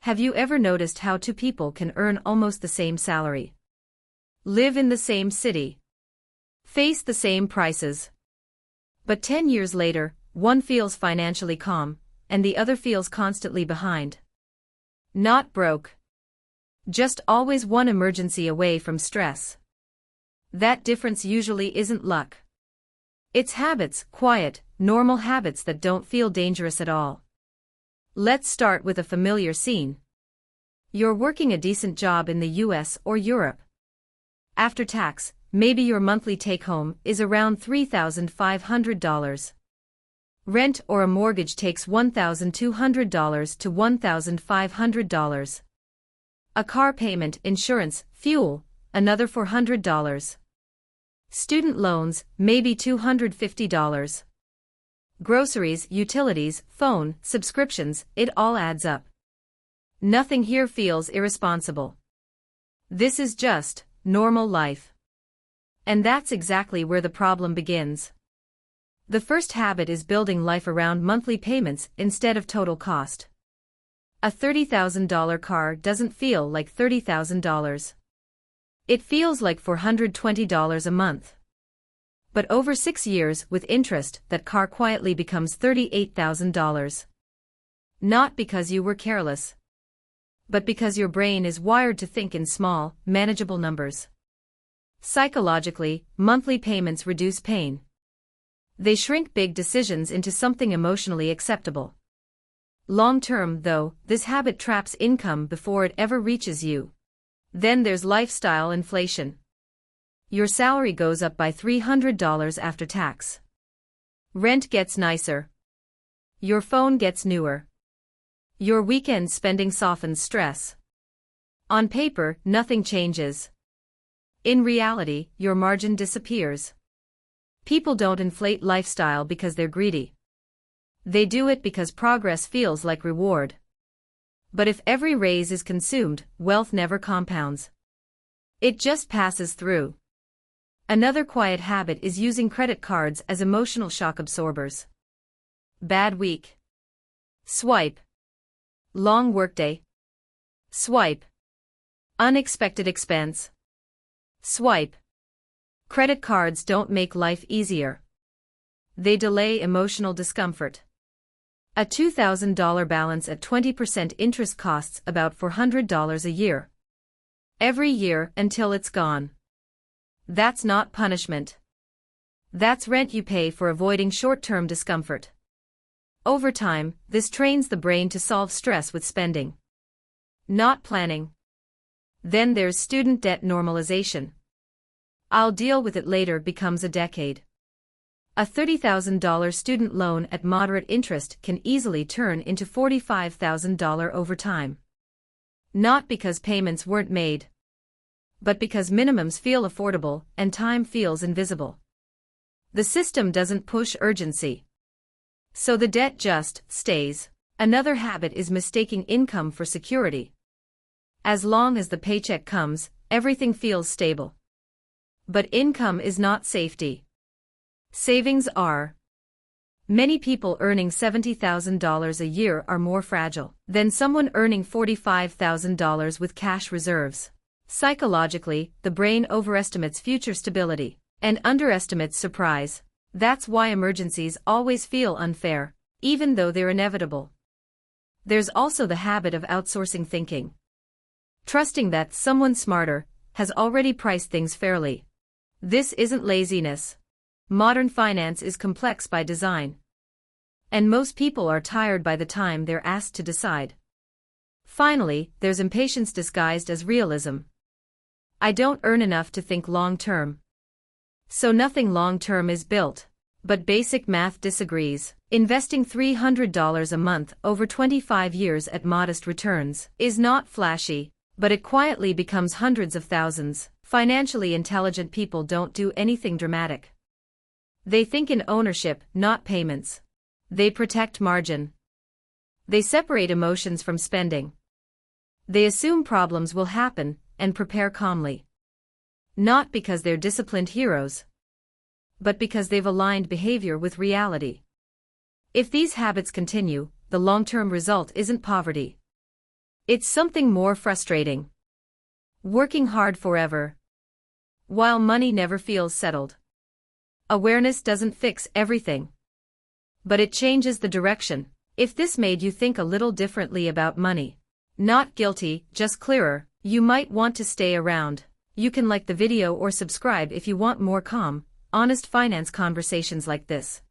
Have you ever noticed how two people can earn almost the same salary, live in the same city, face the same prices, but 10 years later, one feels financially calm, and the other feels constantly behind? Not broke. Just always one emergency away from stress. That difference usually isn't luck. It's habits, quiet, normal habits that don't feel dangerous at all. Let's start with a familiar scene. You're working a decent job in the US or Europe. After tax, maybe your monthly take-home is around $3,500. Rent or a mortgage takes $1,200 to $1,500. A car payment, insurance, fuel, another $400. Student loans, maybe $250. Groceries, utilities, phone, subscriptions, it all adds up. Nothing here feels irresponsible. This is just normal life. And that's exactly where the problem begins. The first habit is building life around monthly payments instead of total cost. A $30,000 car doesn't feel like $30,000. It feels like $420 a month. But over 6 years with interest, that car quietly becomes $38,000. Not because you were careless, but because your brain is wired to think in small, manageable numbers. Psychologically, monthly payments reduce pain. They shrink big decisions into something emotionally acceptable. Long-term, though, this habit traps income before it ever reaches you. Then there's lifestyle inflation. Your salary goes up by $300 after tax. Rent gets nicer. Your phone gets newer. Your weekend spending softens stress. On paper, nothing changes. In reality, your margin disappears. People don't inflate lifestyle because they're greedy. They do it because progress feels like reward. But if every raise is consumed, wealth never compounds. It just passes through. Another quiet habit is using credit cards as emotional shock absorbers. Bad week. Swipe. Long workday. Swipe. Unexpected expense. Swipe. Credit cards don't make life easier. They delay emotional discomfort. A $2,000 balance at 20% interest costs about $400 a year. Every year until it's gone. That's not punishment. That's rent you pay for avoiding short-term discomfort. Over time, this trains the brain to solve stress with spending, not planning. Then there's student debt normalization. I'll deal with it later becomes a decade. A $30,000 student loan at moderate interest can easily turn into $45,000 over time. Not because payments weren't made, but because minimums feel affordable and time feels invisible. The system doesn't push urgency, so the debt just stays. Another habit is mistaking income for security. As long as the paycheck comes, everything feels stable. But income is not safety. Savings are. Many people earning $70,000 a year are more fragile than someone earning $45,000 with cash reserves. Psychologically, the brain overestimates future stability and underestimates surprise. That's why emergencies always feel unfair, even though they're inevitable. There's also the habit of outsourcing thinking. Trusting that someone smarter has already priced things fairly. This isn't laziness. Modern finance is complex by design. And most people are tired by the time they're asked to decide. Finally, there's impatience disguised as realism. I don't earn enough to think long-term. So nothing long-term is built. But basic math disagrees. Investing $300 a month over 25 years at modest returns is not flashy, but it quietly becomes hundreds of thousands. Financially intelligent people don't do anything dramatic. They think in ownership, not payments. They protect margin. They separate emotions from spending. They assume problems will happen and prepare calmly. Not because they're disciplined heroes, but because they've aligned behavior with reality. If these habits continue, the long-term result isn't poverty. It's something more frustrating. Working hard forever, while money never feels settled. Awareness doesn't fix everything, but it changes the direction. If this made you think a little differently about money, not guilty, just clearer, you might want to stay around. You can like the video or subscribe if you want more calm, honest finance conversations like this.